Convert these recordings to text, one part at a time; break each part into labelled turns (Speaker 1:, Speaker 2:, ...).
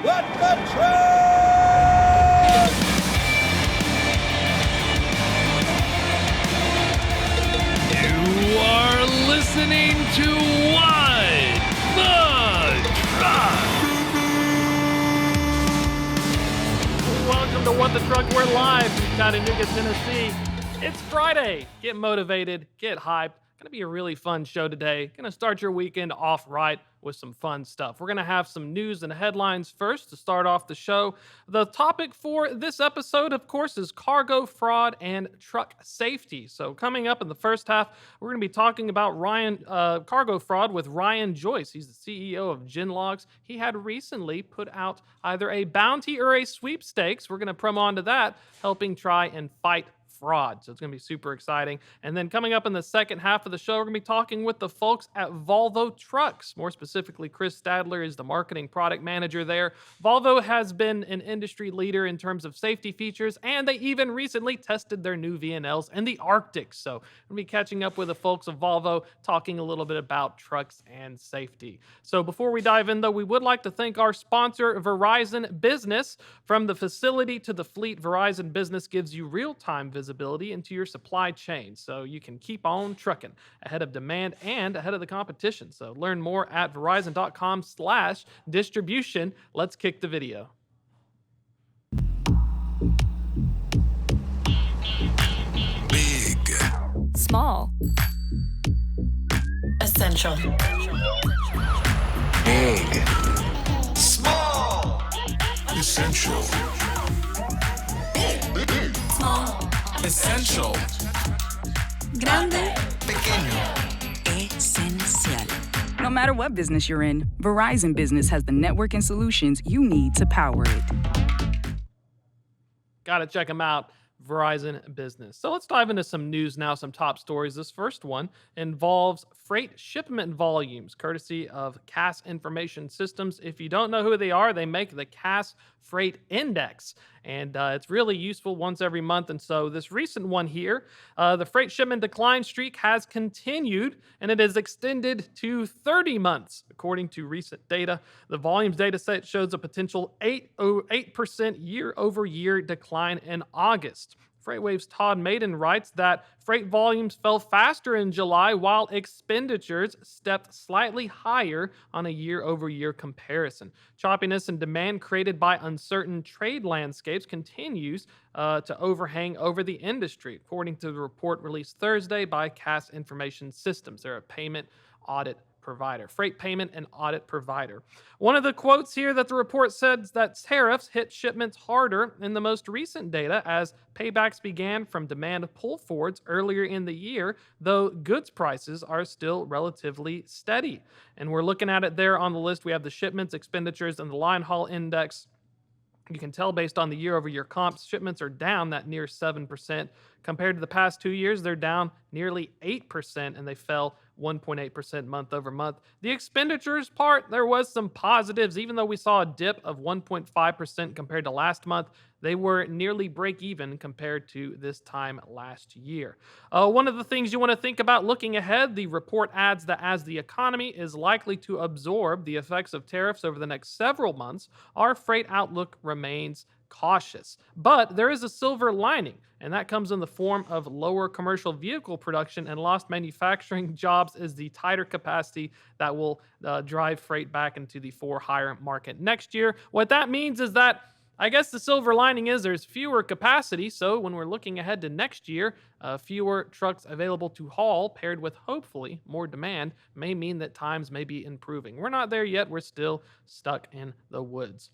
Speaker 1: Let the truck!
Speaker 2: You are listening to What the Truck. Welcome to What the Truck. We're live from Chattanooga, Tennessee. It's Friday. Get motivated, get hyped. Going to be a really fun show today. Going to start your weekend off right with some fun stuff. We're going to have some news and headlines first to start off the show. The topic for this episode, of course, is cargo fraud and truck safety. So coming up in the first half, we're going to be talking about cargo fraud with Ryan Joyce. He's the CEO of GenLogs. He had recently put out either a bounty or a sweepstakes. We're going to promo onto that, helping try and fight fraud. So it's going to be super exciting. And then coming up in the second half of the show, we're going to be talking with the folks at Volvo Trucks. More specifically, Chris Stadler is the marketing product manager there. Volvo has been an industry leader in terms of safety features, and they even recently tested their new VNLs in the Arctic. So we're going to be catching up with the folks of Volvo, talking a little bit about trucks and safety. So before we dive in, though, we would like to thank our sponsor, Verizon Business. From the facility to the fleet, Verizon Business gives you real-time visibility into your supply chain so you can keep on trucking ahead of demand and ahead of the competition. So learn more at verizon.com/distribution. Let's kick the video.
Speaker 3: Big.
Speaker 4: Small.
Speaker 5: Essential.
Speaker 3: Big. Small. Essential.
Speaker 5: Big. Small.
Speaker 3: Essential.
Speaker 4: Grande.
Speaker 3: Pequeño.
Speaker 5: Esencial.
Speaker 4: No matter what business you're in, Verizon Business has the network and solutions you need to power it.
Speaker 2: Gotta check them out. Verizon Business. So let's dive into some news now, some top stories. This first one involves freight shipment volumes, courtesy of Cass Information Systems. If you don't know who they are, they make the Cass Freight Index, and it's really useful once every month. And so this recent one here, the freight shipment decline streak has continued, and it is extended to 30 months. According to recent data, the volumes data set shows a potential 8% year-over-year decline in August. FreightWaves' Todd Maiden writes that freight volumes fell faster in July while expenditures stepped slightly higher on a year-over-year comparison. Choppiness and demand created by uncertain trade landscapes continues to overhang over the industry, according to the report released Thursday by Cass Information Systems. They're a payment audit provider, freight payment and audit provider. One of the quotes here that the report says that tariffs hit shipments harder in the most recent data as paybacks began from demand pull forwards earlier in the year, though goods prices are still relatively steady. And we're looking at it there on the list. We have the shipments, expenditures, and the line haul index. You can tell based on the year-over-year comps, shipments are down that near 7%. Compared to the past 2 years, they're down nearly 8%, and they fell 1.8% month over month. The expenditures part, there was some positives. Even though we saw a dip of 1.5% compared to last month, they were nearly break even compared to this time last year. One of the things you want to think about looking ahead, the report adds that as the economy is likely to absorb the effects of tariffs over the next several months, our freight outlook remains cautious. But there is a silver lining, and that comes in the form of lower commercial vehicle production and lost manufacturing jobs as the tighter capacity that will drive freight back into the for-hire market next year. What that means is that I guess the silver lining is there's fewer capacity, so when we're looking ahead to next year, fewer trucks available to haul paired with hopefully more demand may mean that times may be improving. We're not there yet. We're still stuck in the woods.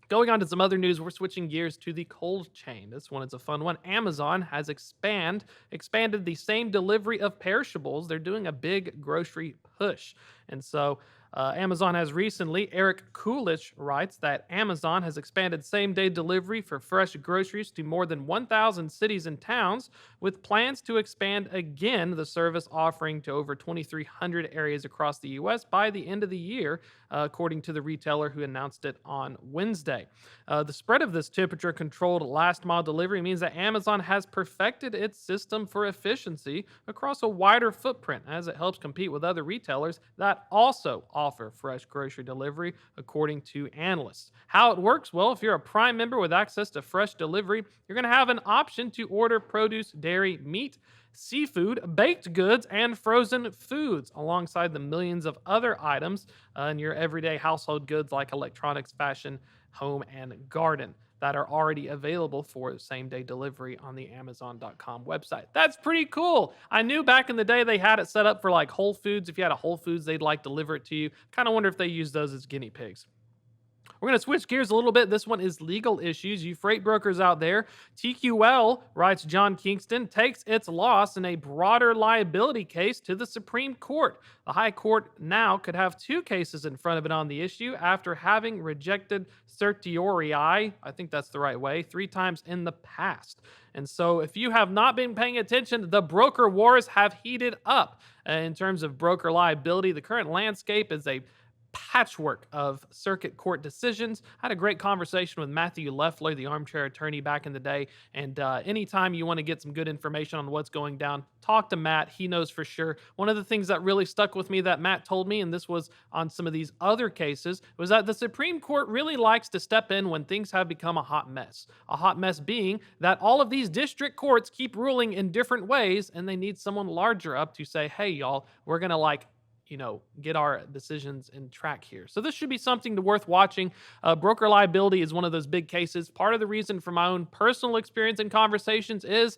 Speaker 2: Going on to some other news, we're switching gears to the cold chain. This one is a fun one. Amazon has expanded the same delivery of perishables. They're doing a big grocery push. And so Amazon has recently, Eric Coolidge writes that Amazon has expanded same-day delivery for fresh groceries to more than 1,000 cities and towns, with plans to expand again the service offering to over 2,300 areas across the U.S. by the end of the year. according to the retailer who announced it on Wednesday. The spread of this temperature controlled last mile delivery means that Amazon has perfected its system for efficiency across a wider footprint as it helps compete with other retailers that also offer fresh grocery delivery, according to analysts. How it works? Well, if you're a Prime member with access to fresh delivery, you're going to have an option to order produce, dairy, meat, seafood, baked goods, and frozen foods, alongside the millions of other items in your everyday household goods like electronics, fashion, home, and garden that are already available for same day delivery on the Amazon.com website. That's pretty cool. I knew back in the day they had it set up for like Whole Foods. If you had a Whole Foods, they'd like deliver it to you. Kind of wonder if they use those as guinea pigs. We're going to switch gears a little bit. This one is legal issues. You freight brokers out there, TQL, writes John Kingston, takes its loss in a broader liability case to the Supreme Court. The High Court now could have two cases in front of it on the issue after having rejected certiorari, I think that's the right way, 3 times in the past. And so if you have not been paying attention, the broker wars have heated up. In terms of broker liability, the current landscape is a patchwork of circuit court decisions. I had a great conversation with Matthew Leffler, the armchair attorney back in the day. And anytime you want to get some good information on what's going down, talk to Matt. He knows for sure. One of the things that really stuck with me that Matt told me, and this was on some of these other cases, was that the Supreme Court really likes to step in when things have become a hot mess. A hot mess being that all of these district courts keep ruling in different ways, and they need someone larger up to say, hey, y'all, we're going to get our decisions in track here. So this should be something worth watching. Broker liability is one of those big cases. Part of the reason for my own personal experience in conversations is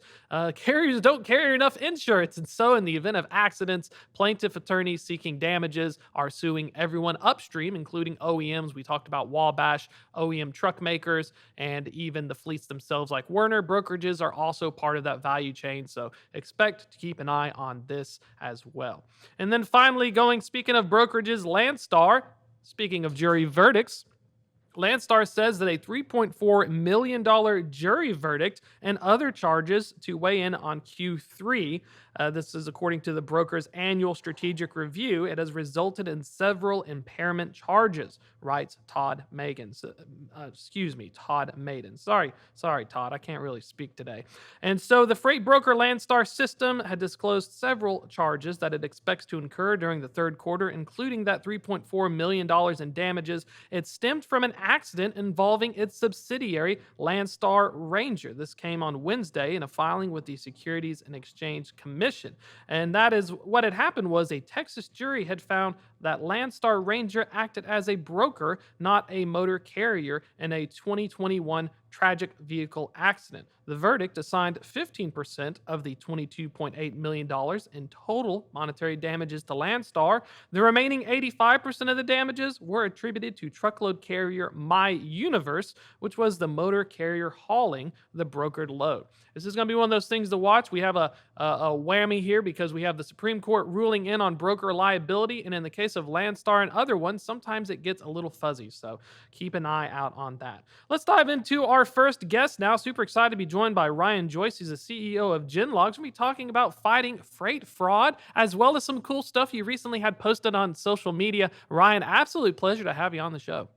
Speaker 2: carriers don't carry enough insurance. And so in the event of accidents, plaintiff attorneys seeking damages are suing everyone upstream, including OEMs. We talked about Wabash, OEM truck makers, and even the fleets themselves like Werner. Brokerages are also part of that value chain. So expect to keep an eye on this as well. And then finally, speaking of brokerages, Landstar, speaking of jury verdicts, Landstar says that a $3.4 million jury verdict and other charges to weigh in on Q3. This is according to the broker's annual strategic review. It has resulted in several impairment charges, writes Todd Maiden. Todd Maiden. Sorry, Todd. I can't really speak today. And so the freight broker Landstar System had disclosed several charges that it expects to incur during the third quarter, including that $3.4 million in damages. It stemmed from an accident involving its subsidiary, Landstar Ranger. This came on Wednesday in a filing with the Securities and Exchange Commission. And that is what had happened was a Texas jury had found that Landstar Ranger acted as a broker, not a motor carrier, in a 2021 tragic vehicle accident. The verdict assigned 15% of the $22.8 million in total monetary damages to Landstar. The remaining 85% of the damages were attributed to truckload carrier My Universe, which was the motor carrier hauling the brokered load. This is going to be one of those things to watch. We have a whammy here because we have the Supreme Court ruling in on broker liability, and in the case of Landstar and other ones, sometimes it gets a little fuzzy, so keep an eye out on that. Let's dive into our first guest now. Super excited to be joined by Ryan Joyce. He's the CEO of GenLogs. We're going to be talking about fighting freight fraud, as well as some cool stuff you recently had posted on social media. Ryan, absolute pleasure to have you on the show.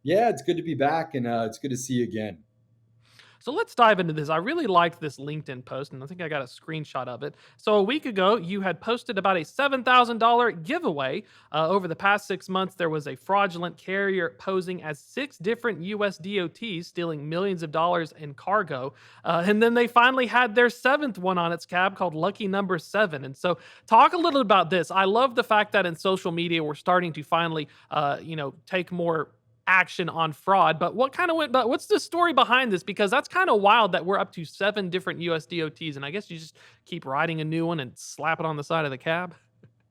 Speaker 1: Yeah, it's good to be back, and it's good to see you again.
Speaker 2: So let's dive into this. I really liked this LinkedIn post, and I think I got a screenshot of it. So a week ago, you had posted about a $7,000 giveaway. Over the past 6 months, there was a fraudulent carrier posing as 6 different U.S. DOTs stealing millions of dollars in cargo. And then they finally had their 7th one on its cab called Lucky Number 7. And so talk a little about this. I love the fact that in social media, we're starting to finally, take more action on fraud, but what's the story behind this? Because that's kind of wild that we're up to 7 different US DOTs, and I guess you just keep writing a new one and slap it on the side of the cab.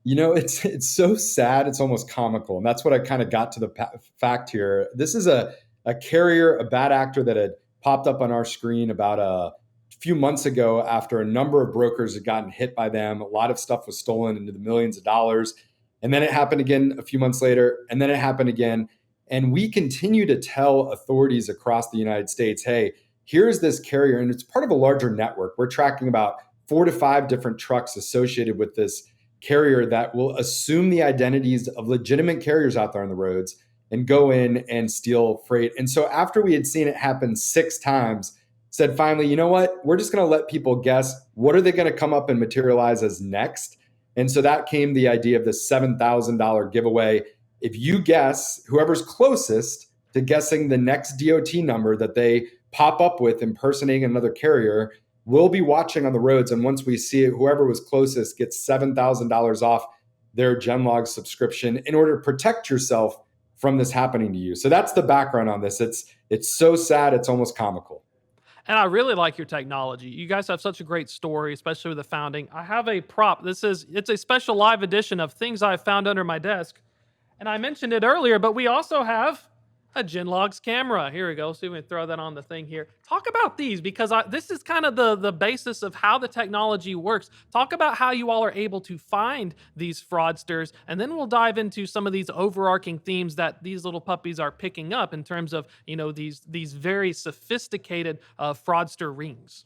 Speaker 1: It's so sad. It's almost comical. And that's what I kind of got to the fact here. This is a carrier, a bad actor that had popped up on our screen about a few months ago after a number of brokers had gotten hit by them. A lot of stuff was stolen into the millions of dollars. And then it happened again a few months later, and then it happened again. And we continue to tell authorities across the United States, hey, here's this carrier, and it's part of a larger network. We're tracking about 4 to 5 different trucks associated with this carrier that will assume the identities of legitimate carriers out there on the roads and go in and steal freight. And so after we had seen it happen 6 times, said finally, you know what? We're just going to let people guess. What are they going to come up and materialize as next? And so that came the idea of the $7,000 giveaway. If you guess, whoever's closest to guessing the next DOT number that they pop up with impersonating another carrier, we'll be watching on the roads. And once we see it, whoever was closest gets $7,000 off their GenLogs subscription in order to protect yourself from this happening to you. So that's the background on this. It's so sad, it's almost comical.
Speaker 2: And I really like your technology. You guys have such a great story, especially with the founding. I have a prop. It's a special live edition of things I've found under my desk. And I mentioned it earlier, but we also have a GenLogs camera. Here we go. See if we can throw that on the thing here. Talk about these, because this is kind of the basis of how the technology works. Talk about how you all are able to find these fraudsters, and then we'll dive into some of these overarching themes that these little puppies are picking up in terms of, these very sophisticated fraudster rings.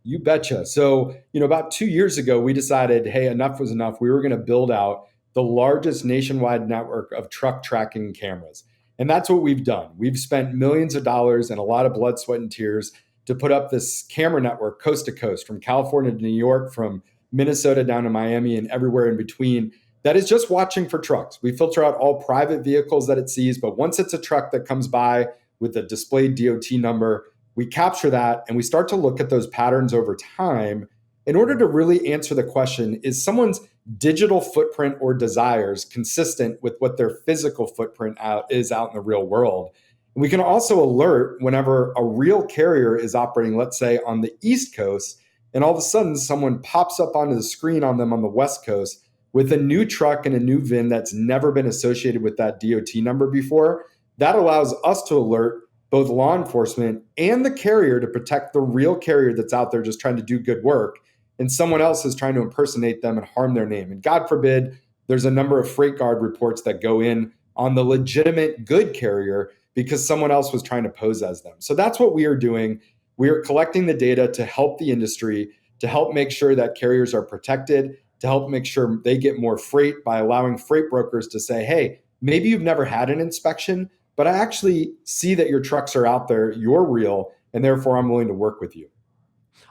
Speaker 1: You betcha. So, about 2 years ago, we decided, hey, enough was enough. We were going to build out the largest nationwide network of truck tracking cameras. And that's what we've done. We've spent millions of dollars and a lot of blood, sweat, and tears to put up this camera network coast to coast, from California to New York, from Minnesota down to Miami, and everywhere in between, that is just watching for trucks. We filter out all private vehicles that it sees, but once it's a truck that comes by with a displayed DOT number, we capture that and we start to look at those patterns over time in order to really answer the question, is someone's digital footprint or desires consistent with what their physical footprint is out in the real world? And we can also alert whenever a real carrier is operating, let's say on the East Coast, and all of a sudden someone pops up onto the screen on them on the West Coast with a new truck and a new VIN that's never been associated with that DOT number before. That allows us to alert both law enforcement and the carrier to protect the real carrier that's out there just trying to do good work, and someone else is trying to impersonate them and harm their name. And God forbid, there's a number of freight guard reports that go in on the legitimate good carrier because someone else was trying to pose as them. So that's what we are doing. We are collecting the data to help the industry, to help make sure that carriers are protected, to help make sure they get more freight by allowing freight brokers to say, hey, maybe you've never had an inspection, but I actually see that your trucks are out there, you're real, and therefore I'm willing to work with you.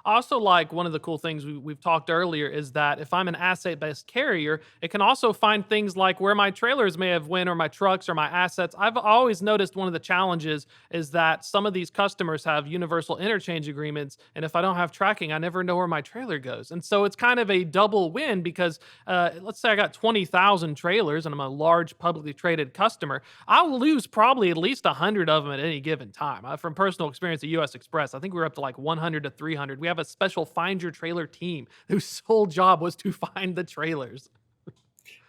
Speaker 2: I also like one of the cool things we've talked earlier is that if I'm an asset-based carrier, it can also find things like where my trailers may have went, or my trucks or my assets. I've always noticed one of the challenges is that some of these customers have universal interchange agreements, and if I don't have tracking, I never know where my trailer goes. And so it's kind of a double win because let's say I got 20,000 trailers and I'm a large publicly traded customer. I'll lose probably at least 100 of them at any given time. From personal experience at US Express, I think we were up to like 100 to 300. We have a special find your trailer team whose sole job was to find the trailers.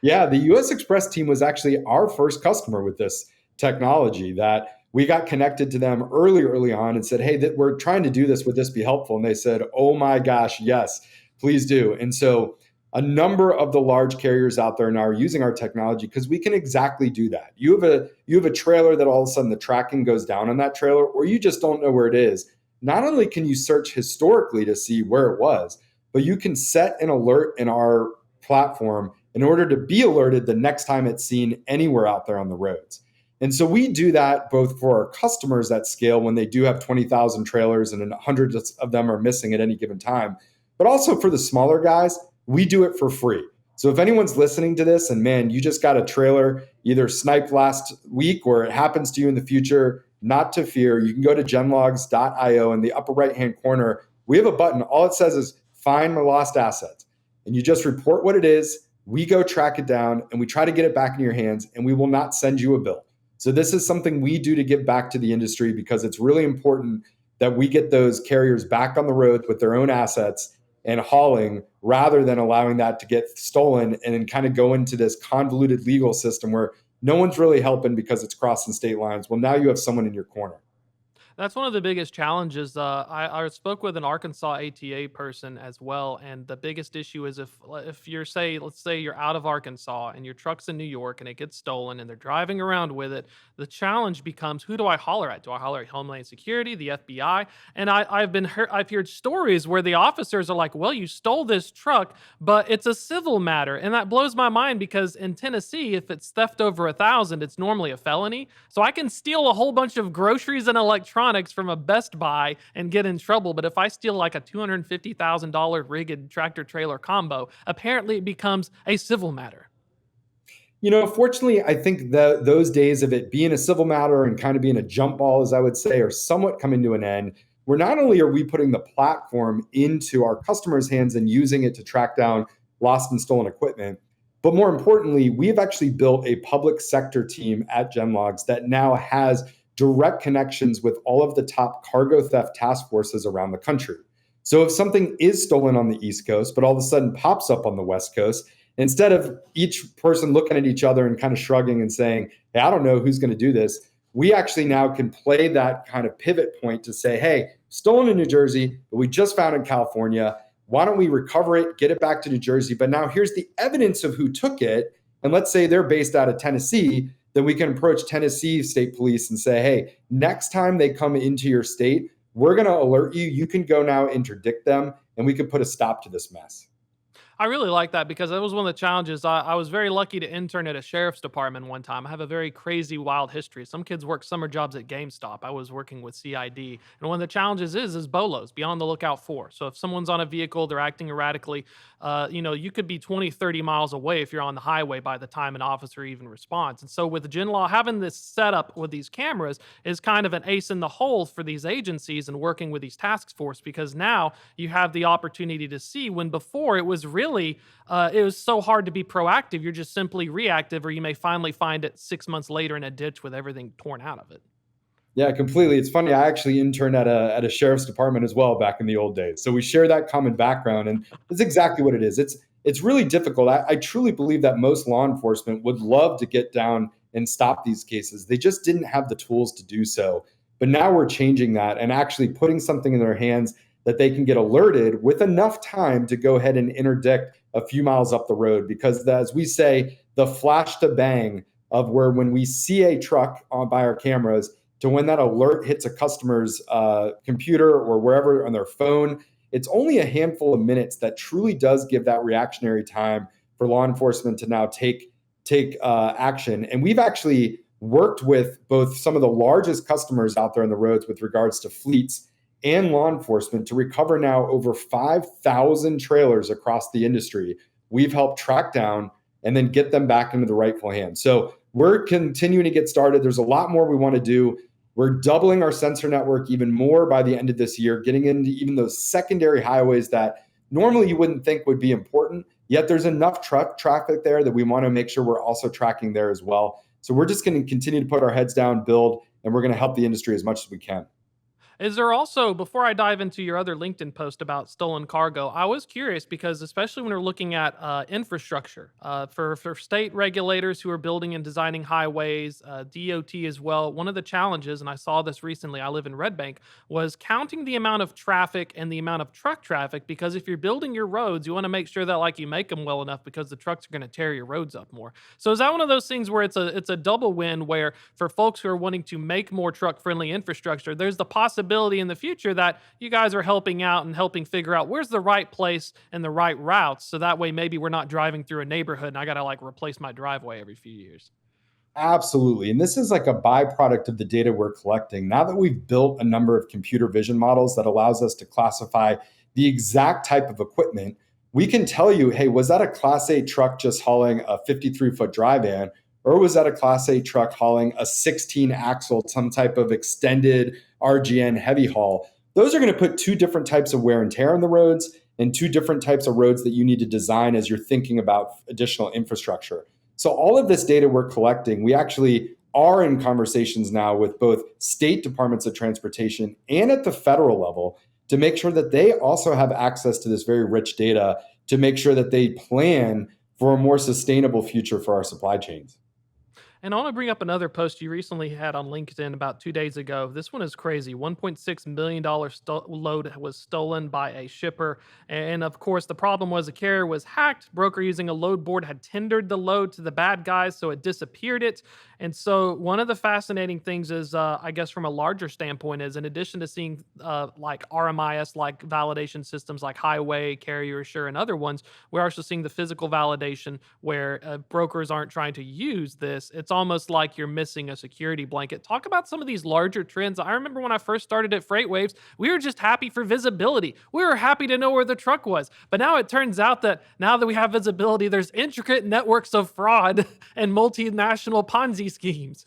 Speaker 1: Yeah, the US Express team was actually our first customer with this technology, that we got connected to them early on and said, hey, we're trying to do this. Would this be helpful? And they said, oh my gosh, yes, please do. And so a number of the large carriers out there now are using our technology because we can exactly do that. You have a trailer that all of a sudden the tracking goes down on that trailer, or you just don't know where it is. Not only can you search historically to see where it was, but you can set an alert in our platform in order to be alerted the next time it's seen anywhere out there on the roads. And so we do that both for our customers at scale when they do have 20,000 trailers and hundreds of them are missing at any given time, but also for the smaller guys, we do it for free. So if anyone's listening to this and man, you just got a trailer either sniped last week or it happens to you in the future, not to fear. You can go to genlogs.io. In the upper right-hand corner, we have a button. All it says is find my lost assets. And you just report what it is. We go track it down and we try to get it back in your hands, and we will not send you a bill. So this is something we do to give back to the industry because it's really important that we get those carriers back on the road with their own assets and hauling, rather than allowing that to get stolen and then kind of go into this convoluted legal system where no one's really helping because it's crossing state lines. Well, now you have someone in your corner.
Speaker 2: That's one of the biggest challenges. I spoke with an Arkansas ATA person as well, and the biggest issue is if you're let's say you're out of Arkansas and your truck's in New York and it gets stolen and they're driving around with it, the challenge becomes who do I holler at? Do I holler at Homeland Security, the FBI? And I've heard stories where the officers are like, "Well, you stole this truck, but it's a civil matter," and that blows my mind because in Tennessee, if it's theft over 1,000, it's normally a felony. So I can steal a whole bunch of groceries and electronics from a Best Buy and get in trouble. But if I steal like a $250,000 rigged tractor trailer combo, apparently it becomes a civil matter.
Speaker 1: Fortunately, I think those days of it being a civil matter and kind of being a jump ball, as I would say, are somewhat coming to an end. Where not only are we putting the platform into our customers' hands and using it to track down lost and stolen equipment, but more importantly, we've actually built a public sector team at GenLogs that now has direct connections with all of the top cargo theft task forces around the country. So if something is stolen on the East Coast, but all of a sudden pops up on the West Coast, instead of each person looking at each other and kind of shrugging and saying, "Hey, I don't know who's going to do this," we actually now can play that kind of pivot point to say, "Hey, stolen in New Jersey, but we just found in California. Why don't we recover it, get it back to New Jersey? But now here's the evidence of who took it." And let's say they're based out of Tennessee, then we can approach Tennessee State Police and say, "Hey, next time they come into your state, we're going to alert you. You can go now interdict them, and we can put a stop to this mess."
Speaker 2: I really like that because that was one of the challenges. I was very lucky to intern at a sheriff's department one time. I have a very crazy, wild history. Some kids work summer jobs at GameStop. I was working with CID, and one of the challenges is bolos. Be on the lookout for. So if someone's on a vehicle, they're acting erratically. You could be 20, 30 miles away if you're on the highway by the time an officer even responds. And so with GenLaw, having this setup with these cameras is kind of an ace in the hole for these agencies and working with these task force because now you have the opportunity to see when before it was really it was so hard to be proactive. You're just simply reactive, or you may finally find it 6 months later in a ditch with everything torn out of it.
Speaker 1: Yeah, completely. It's funny. I actually interned at a sheriff's department as well back in the old days. So we share that common background, and it's exactly what it is. It's really difficult. I truly believe that most law enforcement would love to get down and stop these cases. They just didn't have the tools to do so. But now we're changing that and actually putting something in their hands that they can get alerted with enough time to go ahead and interdict a few miles up the road. Because as we say, the flash to bang of where when we see a truck by our cameras to when that alert hits a customer's computer or wherever on their phone, it's only a handful of minutes that truly does give that reactionary time for law enforcement to now take action. And we've actually worked with both some of the largest customers out there on the roads with regards to fleets and law enforcement to recover now over 5,000 trailers across the industry. We've helped track down and then get them back into the rightful hands. So we're continuing to get started. There's a lot more we want to do. We're doubling our sensor network even more by the end of this year, getting into even those secondary highways that normally you wouldn't think would be important, yet there's enough truck traffic there that we want to make sure we're also tracking there as well. So we're just going to continue to put our heads down, build, and we're going to help the industry as much as we can.
Speaker 2: Is there also, before I dive into your other LinkedIn post about stolen cargo, I was curious because, especially when we're looking at infrastructure for state regulators who are building and designing highways, DOT as well, one of the challenges, and I saw this recently, I live in Red Bank, was counting the amount of traffic and the amount of truck traffic. Because if you're building your roads, you want to make sure that like you make them well enough because the trucks are going to tear your roads up more. So is that one of those things where it's a double win where for folks who are wanting to make more truck friendly infrastructure, there's the possibility in the future that you guys are helping out and helping figure out where's the right place and the right routes, so that way maybe we're not driving through a neighborhood and I gotta like replace my driveway every few years.
Speaker 1: Absolutely. And this is like a byproduct of the data we're collecting. Now that we've built a number of computer vision models that allows us to classify the exact type of equipment, we can tell you, hey, was that a Class A truck just hauling a 53-foot dry van? Or was that a Class A truck hauling a 16 axle, some type of extended RGN heavy haul? Those are going to put two different types of wear and tear on the roads and two different types of roads that you need to design as you're thinking about additional infrastructure. So all of this data we're collecting, we actually are in conversations now with both state departments of transportation and at the federal level to make sure that they also have access to this very rich data to make sure that they plan for a more sustainable future for our supply chains.
Speaker 2: And I want to bring up another post you recently had on LinkedIn about 2 days ago. This one is crazy. $1.6 million load was stolen by a shipper. And of course, the problem was the carrier was hacked. Broker using a load board had tendered the load to the bad guys, so it disappeared it. And so, one of the fascinating things is, I guess, from a larger standpoint, is in addition to seeing like RMIS, like validation systems like Highway, Carrier Assure, and other ones, we're also seeing the physical validation where brokers aren't trying to use this. It's almost like you're missing a security blanket. Talk about some of these larger trends. I remember when I first started at FreightWaves, we were just happy for visibility. We were happy to know where the truck was. But now it turns out that now that we have visibility, there's intricate networks of fraud and multinational Ponzi schemes.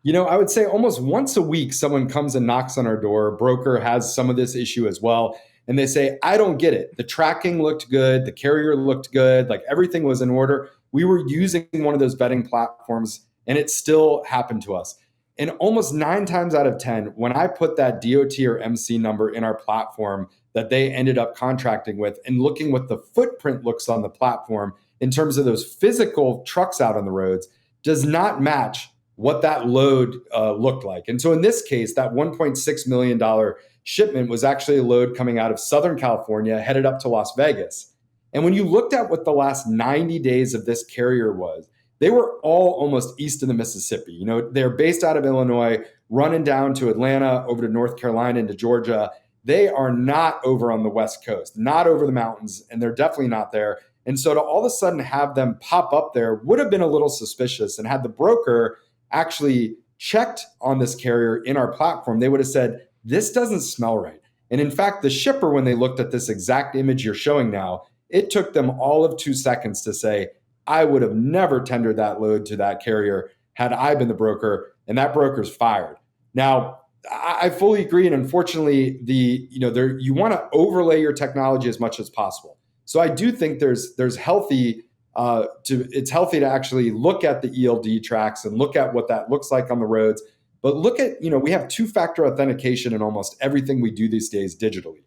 Speaker 1: I would say almost once a week, someone comes and knocks on our door. A broker has some of this issue as well. And they say, I don't get it. The tracking looked good. The carrier looked good. Like everything was in order. We were using one of those vetting platforms and it still happened to us. And almost 9 times out of 10, when I put that DOT or MC number in our platform that they ended up contracting with and looking what the footprint looks on the platform in terms of those physical trucks out on the roads, does not match what that load looked like. And so in this case, that $1.6 million shipment was actually a load coming out of Southern California, headed up to Las Vegas. And when you looked at what the last 90 days of this carrier was, they were all almost east of the Mississippi. They're based out of Illinois, running down to Atlanta, over to North Carolina, into Georgia. They are not over on the West Coast, not over the mountains, and they're definitely not there. And so to all of a sudden have them pop up there would have been a little suspicious. And had the broker actually checked on this carrier in our platform, they would have said, this doesn't smell right. And in fact, the shipper, when they looked at this exact image you're showing now, it took them all of 2 seconds to say, I would have never tendered that load to that carrier had I been the broker, and that broker's fired. Now, I fully agree. And unfortunately, you want to overlay your technology as much as possible. So I do think it's healthy to actually look at the ELD tracks and look at what that looks like on the roads. But look at, we have 2-factor authentication in almost everything we do these days digitally.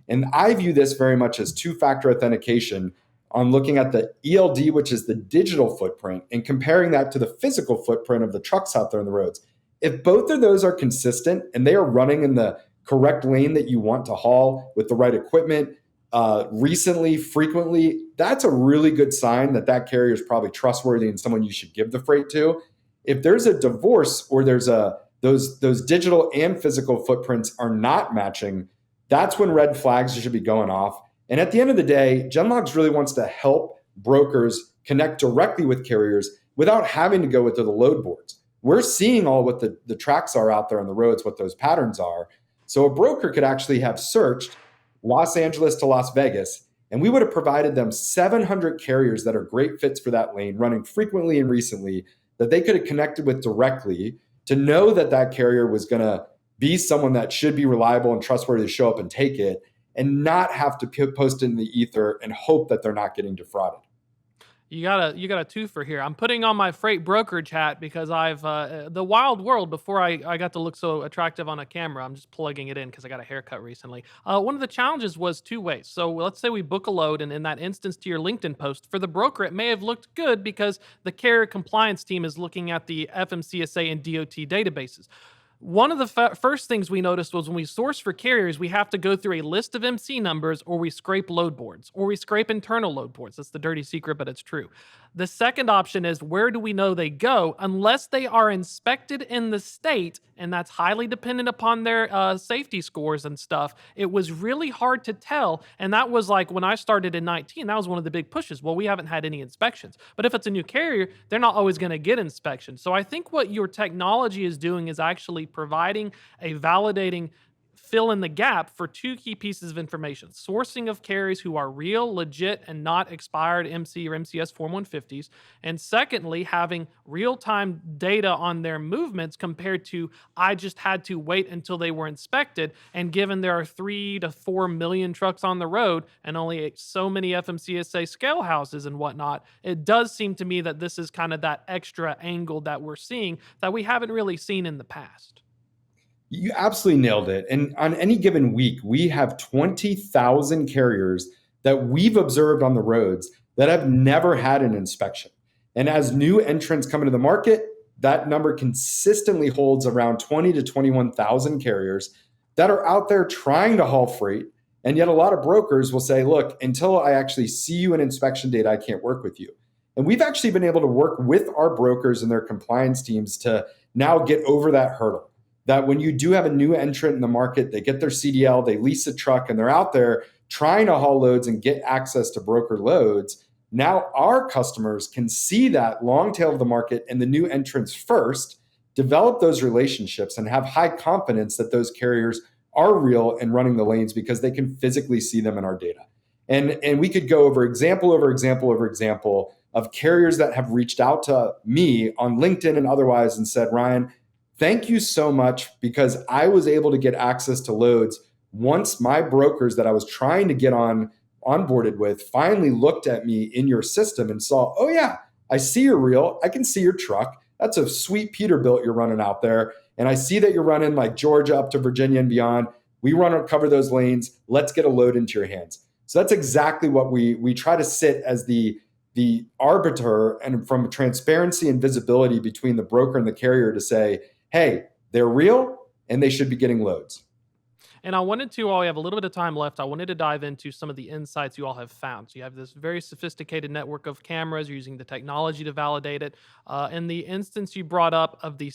Speaker 1: And I view this very much as 2-factor authentication on looking at the ELD, which is the digital footprint, and comparing that to the physical footprint of the trucks out there on the roads. If both of those are consistent and they are running in the correct lane that you want to haul with the right equipment, recently, frequently, that's a really good sign that that carrier is probably trustworthy and someone you should give the freight to. If there's a divorce or there's those digital and physical footprints are not matching, that's when red flags should be going off. And at the end of the day, GenLogs really wants to help brokers connect directly with carriers without having to go with the load boards. We're seeing all what the tracks are out there on the roads, what those patterns are. So a broker could actually have searched Los Angeles to Las Vegas, and we would have provided them 700 carriers that are great fits for that lane, running frequently and recently, that they could have connected with directly to know that that carrier was going to be someone that should be reliable and trustworthy to show up and take it, and not have to post it in the ether and hope that they're not getting defrauded.
Speaker 2: You got a twofer here. I'm putting on my freight brokerage hat because I've the wild world before I got to look so attractive on a camera. I'm just plugging it in because I got a haircut recently. One of the challenges was 2 ways. So let's say we book a load, and in that instance to your LinkedIn post, for the broker, it may have looked good because the carrier compliance team is looking at the FMCSA and DOT databases. One of the first things we noticed was when we source for carriers, we have to go through a list of MC numbers, or we scrape load boards, or we scrape internal load boards. That's the dirty secret, but it's true. The second option is, where do we know they go? Unless they are inspected in the state, and that's highly dependent upon their safety scores and stuff, it was really hard to tell. And that was like when I started in 19, that was one of the big pushes. Well, we haven't had any inspections. But if it's a new carrier, they're not always going to get inspections. So I think what your technology is doing is actually providing a validating fill in the gap for 2 key pieces of information: sourcing of carriers who are real, legit, and not expired MC or MCS Form 150s. And secondly, having real-time data on their movements compared to, I just had to wait until they were inspected. And given there are 3 to 4 million trucks on the road and only so many FMCSA scale houses and whatnot, it does seem to me that this is kind of that extra angle that we're seeing that we haven't really seen in the past.
Speaker 1: You absolutely nailed it. And on any given week, we have 20,000 carriers that we've observed on the roads that have never had an inspection. And as new entrants come into the market, that number consistently holds around 20 to 21,000 carriers that are out there trying to haul freight. And yet a lot of brokers will say, look, until I actually see you in inspection data, I can't work with you. And we've actually been able to work with our brokers and their compliance teams to now get over that hurdle. That when you do have a new entrant in the market, they get their CDL, they lease a truck, and they're out there trying to haul loads and get access to broker loads. Now our customers can see that long tail of the market and the new entrants first, develop those relationships, and have high confidence that those carriers are real and running the lanes because they can physically see them in our data. And we could go over example over example over example of carriers that have reached out to me on LinkedIn and otherwise and said, Ryan, thank you so much because I was able to get access to loads once my brokers that I was trying to get onboarded with finally looked at me in your system and saw, oh yeah, I see you're real. I can see your truck. That's a sweet Peterbilt you're running out there. And I see that you're running like Georgia up to Virginia and beyond. We cover those lanes. Let's get a load into your hands. So that's exactly what we try to sit as the arbiter and from transparency and visibility between the broker and the carrier to say, hey, they're real and they should be getting loads.
Speaker 2: And I wanted to, while we have a little bit of time left, I wanted to dive into some of the insights you all have found. So you have this very sophisticated network of cameras, you're using the technology to validate it. In the instance you brought up of the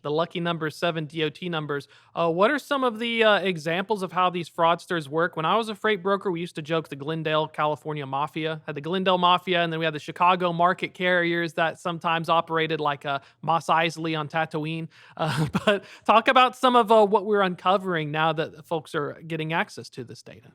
Speaker 2: lucky number 7 DOT numbers, what are some of the examples of how these fraudsters work? When I was a freight broker, we used to joke the Glendale, California mafia, had the Glendale mafia, and then we had the Chicago market carriers that sometimes operated like Mos Eisley on Tatooine. But talk about some of what we're uncovering now that folks are getting access to this data.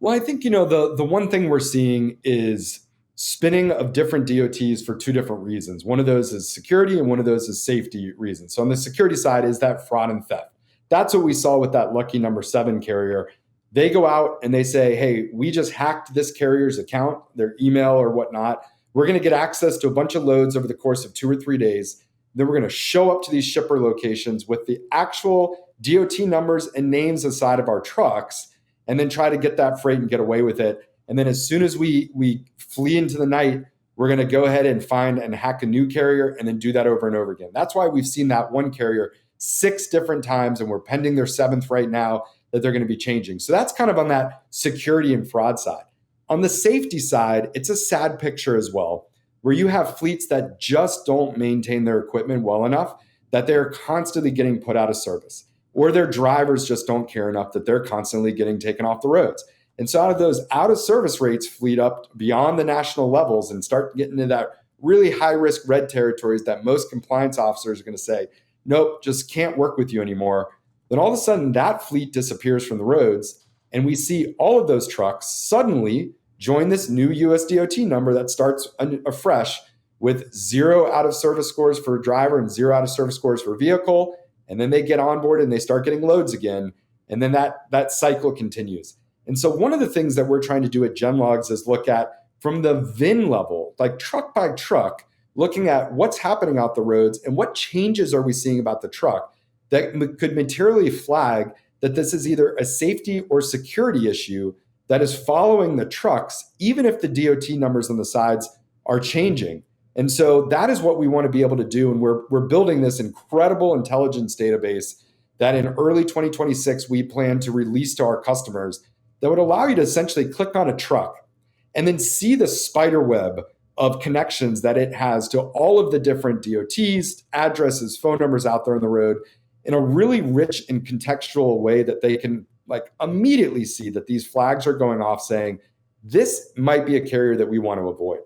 Speaker 1: Well, I think, the one thing we're seeing is spinning of different DOTs for two different reasons. One of those is security and one of those is safety reasons. So on the security side is that fraud and theft. That's what we saw with that lucky number 7 carrier. They go out and they say, hey, we just hacked this carrier's account, their email or whatnot. We're going to get access to a bunch of loads over the course of 2 or 3 days. Then we're going to show up to these shipper locations with the actual DOT numbers and names aside of our trucks, and then try to get that freight and get away with it. And then as soon as we flee into the night, we're going to go ahead and find and hack a new carrier and then do that over and over again. That's why we've seen that one carrier 6 different times, and we're pending their 7th right now that they're going to be changing. So that's kind of on that security and fraud side. On the safety side, it's a sad picture as well, where you have fleets that just don't maintain their equipment well enough that they're constantly getting put out of service, or their drivers just don't care enough that they're constantly getting taken off the roads. And so out of those out of service rates fleet up beyond the national levels and start getting into that really high risk red territories that most compliance officers are going to say, nope, just can't work with you anymore. Then all of a sudden that fleet disappears from the roads. And we see all of those trucks suddenly join this new US DOT number that starts afresh with 0 out of service scores for a driver and 0 out of service scores for a vehicle. And then they get on board and they start getting loads again. And then that cycle continues. And so one of the things that we're trying to do at GenLogs is look at from the VIN level, like truck by truck, looking at what's happening out the roads and what changes are we seeing about the truck that could materially flag that this is either a safety or security issue that is following the trucks, even if the DOT numbers on the sides are changing. And so that is what we want to be able to do. And we're building this incredible intelligence database that in early 2026, we plan to release to our customers that would allow you to essentially click on a truck and then see the spider web of connections that it has to all of the different DOTs, addresses, phone numbers out there on the road in a really rich and contextual way that they can like immediately see that these flags are going off saying, this might be a carrier that we want to avoid.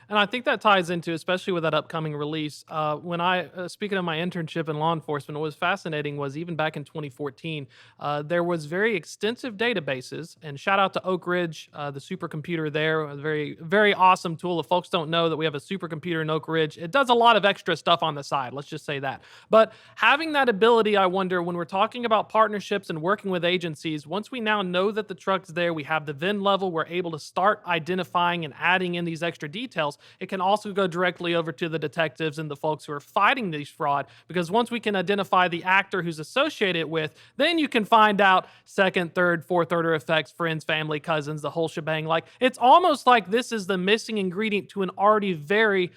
Speaker 2: And I think that ties into, especially with that upcoming release. When speaking of my internship in law enforcement, what was fascinating was even back in 2014, there was very extensive databases. And shout out to Oak Ridge, the supercomputer there, a very, very awesome tool. If folks don't know that we have a supercomputer in Oak Ridge, it does a lot of extra stuff on the side. Let's just say that. But having that ability, I wonder, when we're talking about partnerships and working with agencies, once we now know that the truck's there, we have the VIN level, we're able to start identifying and adding in these extra details. criminals. It can also go directly over to the detectives and the folks who are fighting these fraud, because once we can identify the actor who's associated with, then you can find out second, third, fourth order effects, friends, family, cousins, the whole shebang. Like, it's almost like this is the missing ingredient to an already very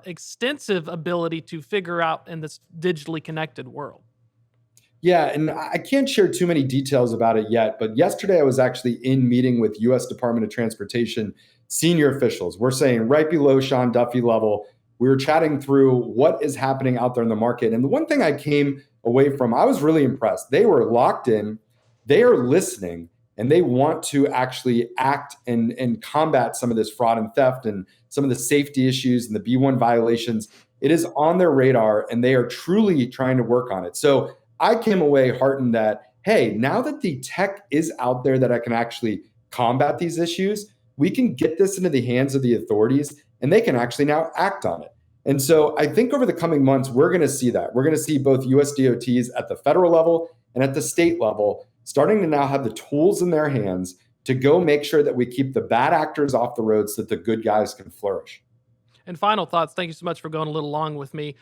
Speaker 2: extensive ability to figure out in this digitally connected world.
Speaker 1: Yeah, and I can't share too many details about it yet, but yesterday I was actually in meeting with US Department of Transportation senior officials. We're saying right below Sean Duffy level. We were chatting through what is happening out there in the market. And the one thing I came away from, I was really impressed. They were locked in, they are listening, and they want to actually act and combat some of this fraud and theft and some of the safety issues and the B1 violations. It is on their radar, and they are truly trying to work on it. So I came away heartened that, hey, now that the tech is out there that I can actually combat these issues, we can get this into the hands of the authorities and they can actually now act on it. And so I think over the coming months, we're going to see that. We're going to see both US DOTs at the federal level and at the state level starting to now have the tools in their hands to go make sure that we keep the bad actors off the road so that the good guys can flourish.
Speaker 2: And final thoughts. Thank you so much for going a little long with me.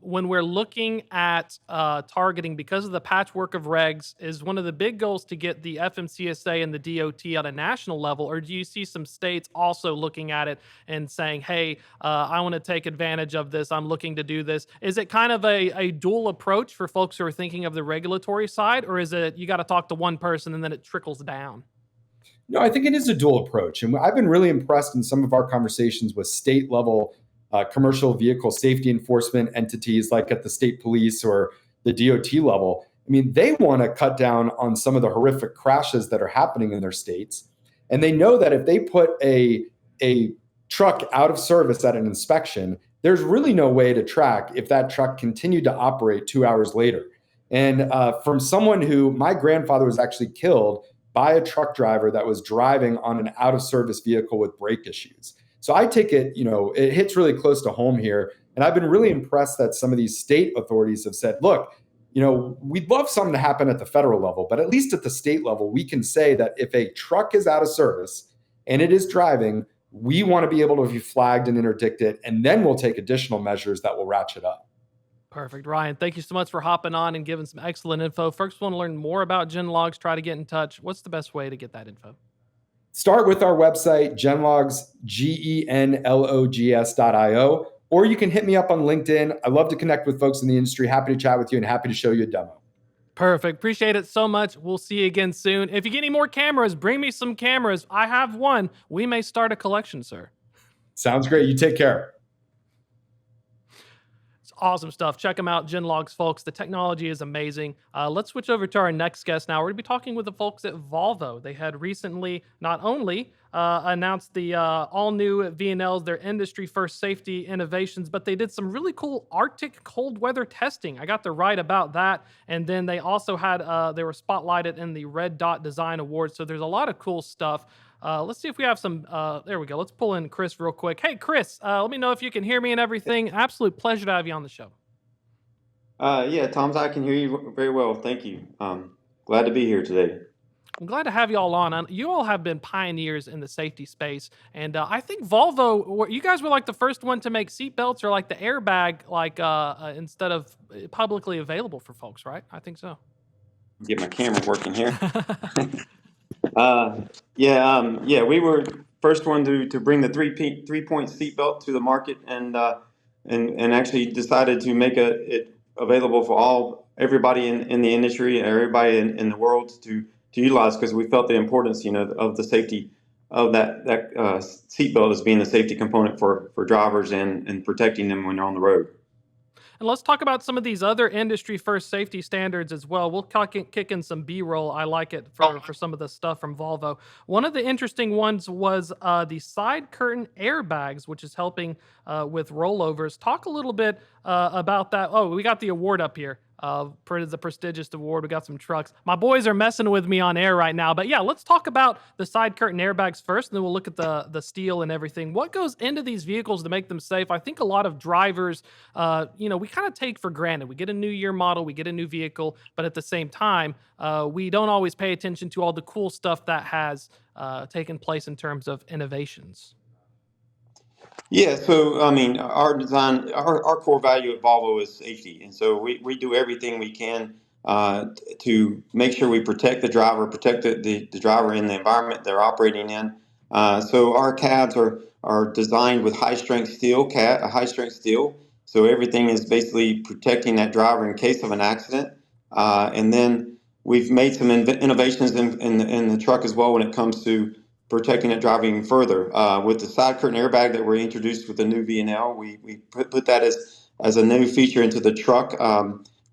Speaker 2: When we're looking at targeting, because of the patchwork of regs, is one of the big goals to get the FMCSA and the DOT at a national level, or do you see some states also looking at it and saying, hey, I want to take advantage of this, I'm looking to do this? Is it kind of a dual approach for folks who are thinking of the regulatory side, or is it you got to talk to one person and then it trickles down?
Speaker 1: No, I think it is a dual approach. And I've been really impressed in some of our conversations with state level commercial vehicle safety enforcement entities like at the state police or the DOT level. I mean, they want to cut down on some of the horrific crashes that are happening in their states. And they know that if they put a truck out of service at an inspection, there's really no way to track if that truck continued to operate 2 hours later. And from someone who, my grandfather was actually killed by a truck driver that was driving on an out of service vehicle with brake issues. So I take it, it hits really close to home here. And I've been really impressed that some of these state authorities have said, look, we'd love something to happen at the federal level, but at least at the state level, we can say that if a truck is out of service and it is driving, we want to be able to be flagged and interdict it. And then we'll take additional measures that will ratchet up.
Speaker 2: Perfect. Ryan, thank you so much for hopping on and giving some excellent info. Folks want to learn more about GenLogs, try to get in touch. What's the best way to get that info?
Speaker 1: Start with our website, GenLogs, GenLogs.io, or you can hit me up on LinkedIn. I love to connect with folks in the industry. Happy to chat with you and happy to show you a demo.
Speaker 2: Perfect. Appreciate it so much. We'll see you again soon. If you get any more cameras, bring me some cameras. I have one. We may start a collection, sir.
Speaker 1: Sounds great. You take care.
Speaker 2: Awesome stuff. Check them out, GenLogs, folks. The technology is amazing. Let's switch over to our next guest now. We're going to be talking with the folks at Volvo. They had recently not only announced the all-new VNLs, their industry-first safety innovations, but they did some really cool Arctic cold weather testing. I got to write about that. And then they also had, they were spotlighted in the Red Dot Design Awards. So there's a lot of cool stuff. Let's see if we have some, there we go. Let's pull in Chris real quick. Hey, Chris, let me know if you can hear me and everything. Absolute pleasure to have you on the show.
Speaker 6: Yeah, Tom's, I can hear you very well. Thank you. Glad to be here today.
Speaker 2: I'm glad to have you all on. You all have been pioneers in the safety space. And I think Volvo, you guys were like the first one to make seatbelts or like the airbag, like instead of publicly available for folks, right? I think so.
Speaker 6: Get my camera working here. Yeah, we were first one to bring the three-point seatbelt to the market, and actually decided to make it available for everybody in the industry, everybody in the world to utilize, because we felt the importance, of the safety of that seatbelt as being the safety component for drivers and protecting them when they're on the road.
Speaker 2: And let's talk about some of these other industry-first safety standards as well. We'll kick in some B-roll. I like it for some of the stuff from Volvo. One of the interesting ones was the side curtain airbags, which is helping with rollovers. Talk a little bit about that. Oh, we got the award up here. The prestigious award. We got some trucks. My boys are messing with me on air right now. But yeah, let's talk about the side curtain airbags first, and then we'll look at the steel and everything. What goes into these vehicles to make them safe? I think a lot of drivers, we kind of take for granted. We get a new year model, we get a new vehicle, but at the same time, we don't always pay attention to all the cool stuff that has taken place in terms of innovations.
Speaker 6: Yeah, so I mean, our design, our core value at Volvo is safety, and so we do everything we can to make sure we protect the driver, protect the driver in the environment they're operating in. So our cabs are designed with high strength steel. So everything is basically protecting that driver in case of an accident. And then we've made some innovations in the truck as well when it comes to protecting it driving further. With the side curtain airbag that we introduced with the new VNL, we put that as a new feature into the truck.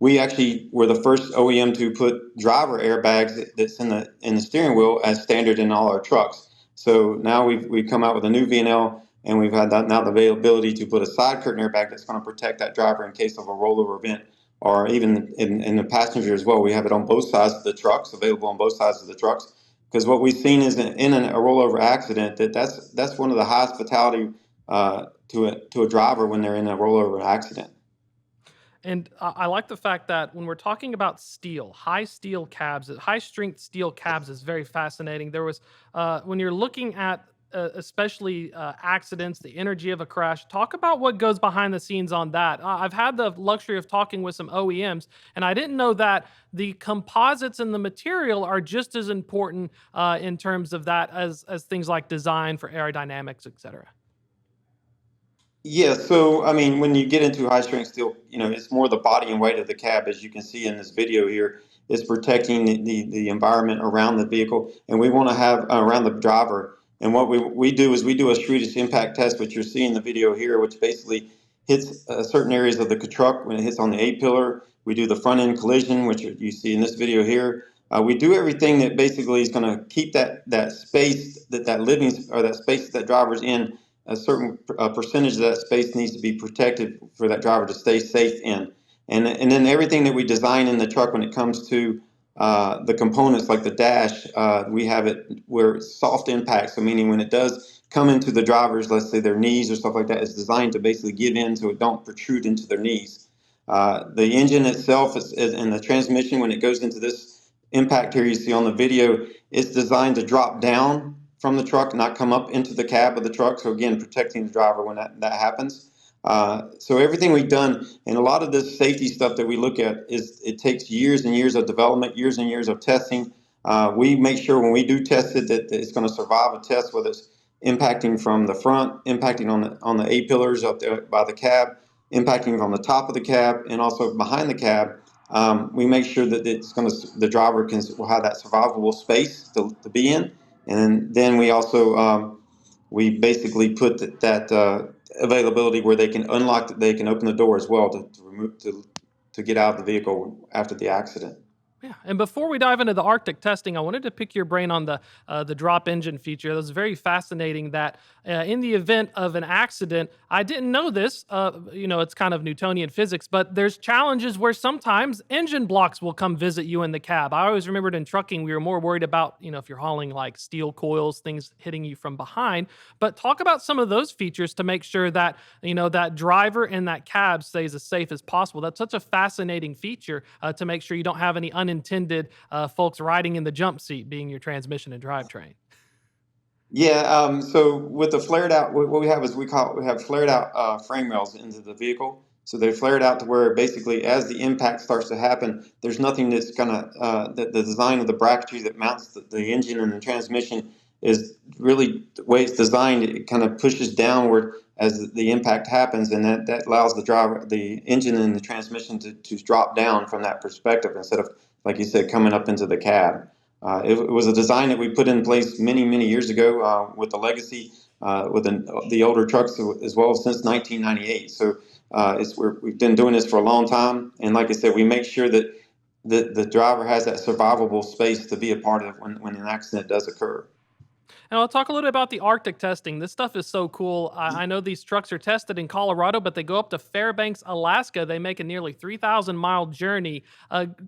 Speaker 6: We actually were the first OEM to put driver airbags that's in the steering wheel as standard in all our trucks. So now we've come out with a new VNL, and we've had that now the availability to put a side curtain airbag that's going to protect that driver in case of a rollover event, or even in the passenger as well. We have it on both sides of the trucks, available on both sides of the trucks. Because what we've seen is in a rollover accident that's one of the highest fatality to a driver when they're in a rollover accident.
Speaker 2: And I like the fact that when we're talking about high strength steel cabs is very fascinating. There was, when you're looking at especially accidents, the energy of a crash, talk about what goes behind the scenes on that. I've had the luxury of talking with some OEMs, and I didn't know that the composites and the material are just as important in terms of that as things like design for aerodynamics, etc.
Speaker 6: Yeah, so I mean, when you get into high strength steel, it's more the body and weight of the cab, as you can see in this video here, is protecting the environment around the vehicle, and we want to have around the driver. And what we do is we do a Swedish impact test, which you're seeing in the video here, which basically hits certain areas of the truck when it hits on the A pillar. We do the front end collision, which you see in this video here. We do everything that basically is going to keep that space that living or that space that driver's in, a certain percentage of that space needs to be protected for that driver to stay safe in. And then everything that we design in the truck when it comes to the components like the dash, we have it where it's soft impact. So meaning when it does come into the drivers, let's say their knees or stuff like that, it's designed to basically give in so it don't protrude into their knees. The engine itself and the transmission, when it goes into this impact here you see on the video, is designed to drop down from the truck, not come up into the cab of the truck. So again, protecting the driver when that happens. So everything we've done, and a lot of this safety stuff that we look at, is it takes years and years of development, years and years of testing. We make sure when we do test it that it's going to survive a test, whether it's impacting from the front, impacting on the A pillars up there by the cab, impacting from the top of the cab, and also behind the cab. We make sure that the driver will have that survivable space to be in, and then we also we basically put that availability where they can they can open the door as well to get out of the vehicle after the accident.
Speaker 2: Yeah, and before we dive into the Arctic testing, I wanted to pick your brain on the drop engine feature. It was very fascinating that in the event of an accident, I didn't know this. It's kind of Newtonian physics, but there's challenges where sometimes engine blocks will come visit you in the cab. I always remembered in trucking we were more worried about if you're hauling like steel coils, things hitting you from behind. But talk about some of those features to make sure that that driver and that cab stays as safe as possible. That's such a fascinating feature to make sure you don't have any unintended folks riding in the jump seat, being your transmission and drivetrain.
Speaker 6: Yeah, so with the flared out, what we have is we have flared out frame rails into the vehicle. So they're flared out to where basically as the impact starts to happen, there's nothing that's gonna, the design of the bracketry that mounts the engine and the transmission is really the way it's designed. It kind of pushes downward as the impact happens, and that allows the engine and the transmission to drop down from that perspective instead of, like you said, coming up into the cab. It was a design that we put in place many, many years ago with the legacy with the older trucks as well since 1998. So we've been doing this for a long time. And like I said, we make sure that the driver has that survivable space to be a part of when an accident does occur.
Speaker 2: And I'll talk a little bit about the Arctic testing. This stuff is so cool. I know these trucks are tested in Colorado, but they go up to Fairbanks, Alaska. They make a nearly 3,000-mile journey.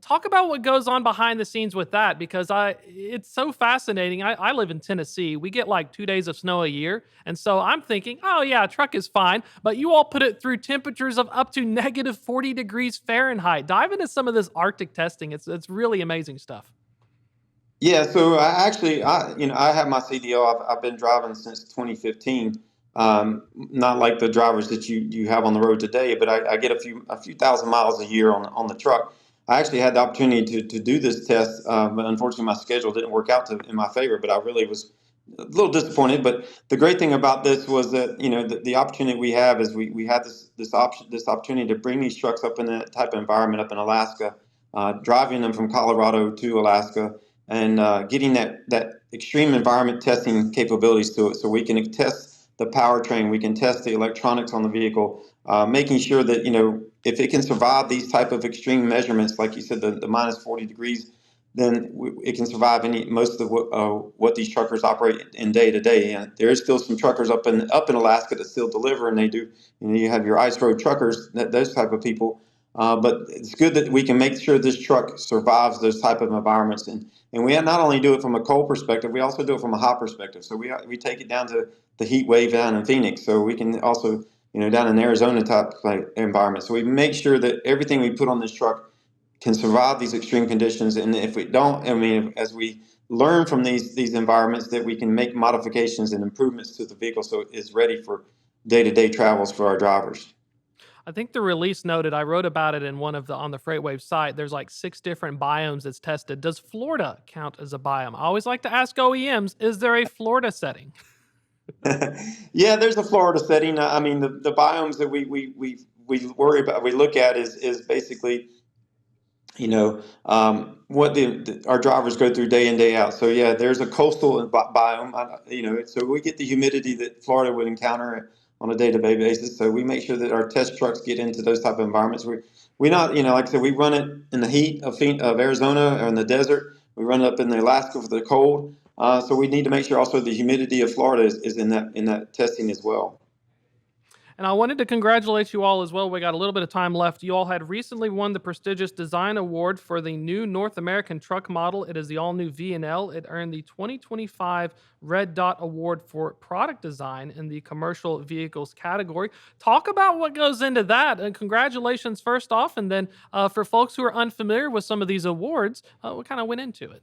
Speaker 2: Talk about what goes on behind the scenes with that, because it's so fascinating. I live in Tennessee. We get like 2 days of snow a year. And so I'm thinking, oh, yeah, a truck is fine. But you all put it through temperatures of up to negative 40 degrees Fahrenheit. Dive into some of this Arctic testing. It's really amazing stuff.
Speaker 6: Yeah, so I have my CDL. I've been driving since 2015. Not like the drivers that you have on the road today, but I get a few thousand miles a year on the truck. I actually had the opportunity to do this test, but unfortunately my schedule didn't work out in my favor. But I really was a little disappointed. But the great thing about this was that the opportunity we have is we had this opportunity to bring these trucks up in that type of environment up in Alaska, driving them from Colorado to Alaska, and getting that extreme environment testing capabilities to it, so we can test the powertrain, we can test the electronics on the vehicle, making sure that if it can survive these type of extreme measurements, like you said, the minus 40 degrees, then it can survive most of what these truckers operate in day to day. And there is still some truckers up in Alaska that still deliver, and they do. You have your ice road truckers, those type of people. But it's good that we can make sure this truck survives those type of environments, and we not only do it from a cold perspective, we also do it from a hot perspective. So we take it down to the heat wave down in Phoenix. So we can also down in Arizona type environment. So we make sure that everything we put on this truck can survive these extreme conditions. And if we don't, I mean, as we learn from these environments, that we can make modifications and improvements to the vehicle so it is ready for day-to-day travels for our drivers.
Speaker 2: I think the release noted, I wrote about it in on the FreightWaves site. There's like 6 different biomes that's tested. Does Florida count as a biome? I always like to ask OEMs, is there a Florida setting?
Speaker 6: Yeah, there's a Florida setting. I mean, the biomes that we worry about, we look at is basically, what our drivers go through day in, day out. So yeah, there's a coastal biome, so we get the humidity that Florida would encounter on a day-to-day basis. So we make sure that our test trucks get into those type of environments. We not, like I said, we run it in the heat of Arizona or in the desert. We run it up in the Alaska for the cold. So we need to make sure also the humidity of Florida is in that testing as well.
Speaker 2: And I wanted to congratulate you all as well. We got a little bit of time left. You all had recently won the prestigious Design Award for the new North American truck model. It is the all-new V&L. It earned the 2025 Red Dot Award for product design in the commercial vehicles category. Talk about what goes into that. And congratulations first off. And then for folks who are unfamiliar with some of these awards, what kind of went into it?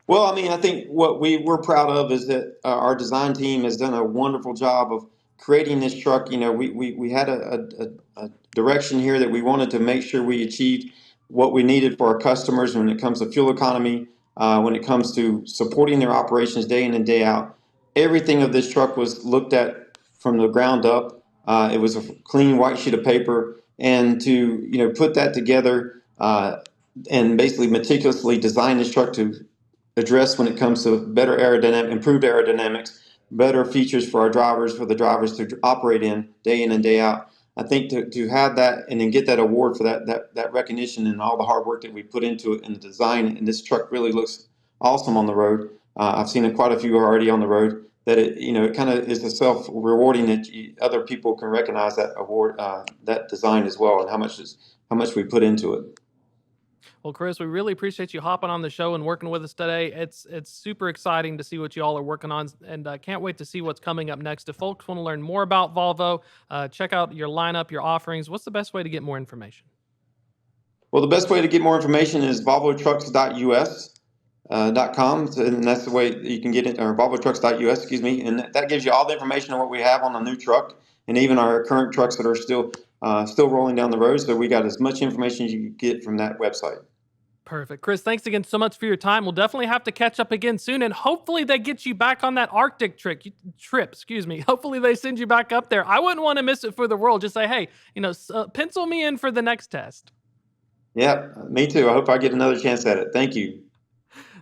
Speaker 6: Well, I mean, I think what we're proud of is that our design team has done a wonderful job of creating this truck. We had a direction here that we wanted to make sure we achieved what we needed for our customers when it comes to fuel economy, when it comes to supporting their operations day in and day out. Everything of this truck was looked at from the ground up. It was a clean white sheet of paper, and to put that together and basically meticulously design this truck to address when it comes to better improved aerodynamics, better features for our drivers, for the drivers to operate in and day out. I think to have that and then get that award for that recognition and all the hard work that we put into it and the design, and this truck really looks awesome on the road. I've seen quite a few already on the road. That it kind of is a self-rewarding that other people can recognize that award, that design as well, and how much we put into it.
Speaker 2: Well, Chris, we really appreciate you hopping on the show and working with us today. It's super exciting to see what you all are working on, and can't wait to see what's coming up next. If folks want to learn more about Volvo, check out your lineup, your offerings. What's the best way to get more information?
Speaker 6: Well, the best way to get more information is volvotrucks.us. .com, and that's the way you can get it, or volvotrucks.us, excuse me, and that gives you all the information on what we have on the new truck, and even our current trucks that are still rolling down the road. So we got as much information as you can get from that website.
Speaker 2: Perfect. Chris, thanks again so much for your time. We'll definitely have to catch up again soon, and hopefully they get you back on that Arctic trip. Hopefully they send you back up there. I wouldn't want to miss it for the world. Just say, hey, pencil me in for the next test.
Speaker 6: Yeah, me too. I hope I get another chance at it. Thank you.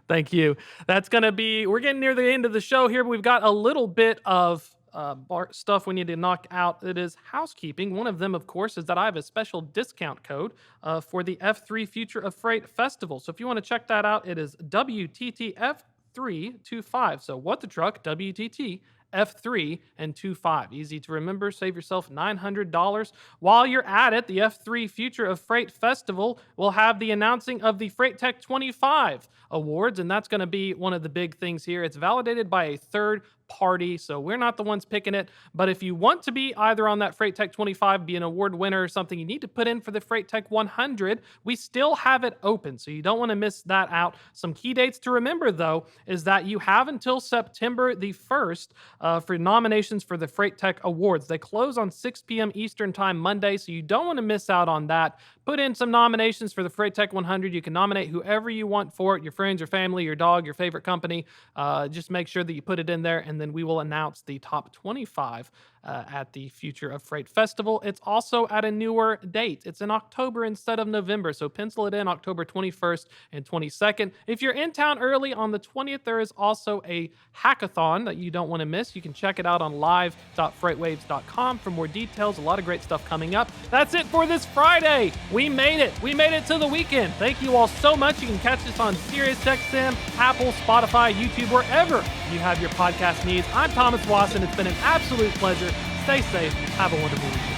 Speaker 2: Thank you. We're getting near the end of the show here, but we've got a little bit of stuff we need to knock out. It is housekeeping. One of them, of course, is that I have a special discount code for the F3 Future of Freight Festival. So if you want to check that out, it is WTTF325. So what the truck, WTT F3 and 25. Easy to remember. Save yourself $900. While you're at it, the F3 Future of Freight Festival will have the announcing of the Freight Tech 25 awards, and that's going to be one of the big things here. It's validated by a third party, so we're not the ones picking it. But if you want to be either on that Freight Tech 25, be an award winner or something, you need to put in for the Freight Tech 100. We still have it open, so you don't want to miss that out. Some key dates to remember, though, is that you have until September the 1st for nominations for the Freight Tech Awards. They close on 6 p.m. Eastern Time Monday, so you don't want to miss out on that. Put in some nominations for the Freight Tech 100. You can nominate whoever you want for it, your friends, your family, your dog, your favorite company. Just make sure that you put it in there, and then we will announce the top 25 at the Future of Freight Festival. It's also at a newer date. It's in October instead of November, so pencil it in October 21st and 22nd. If you're in town early on the 20th, there is also a hackathon that you don't want to miss. You can check it out on live.freightwaves.com for more details. A lot of great stuff coming up. That's it for this Friday. We made it. We made it to the weekend. Thank you all so much. You can catch us on SiriusXM, Apple, Spotify, YouTube, wherever you have your podcast needs. I'm Thomas Wasson. It's been an absolute pleasure. Stay safe. Have a wonderful weekend.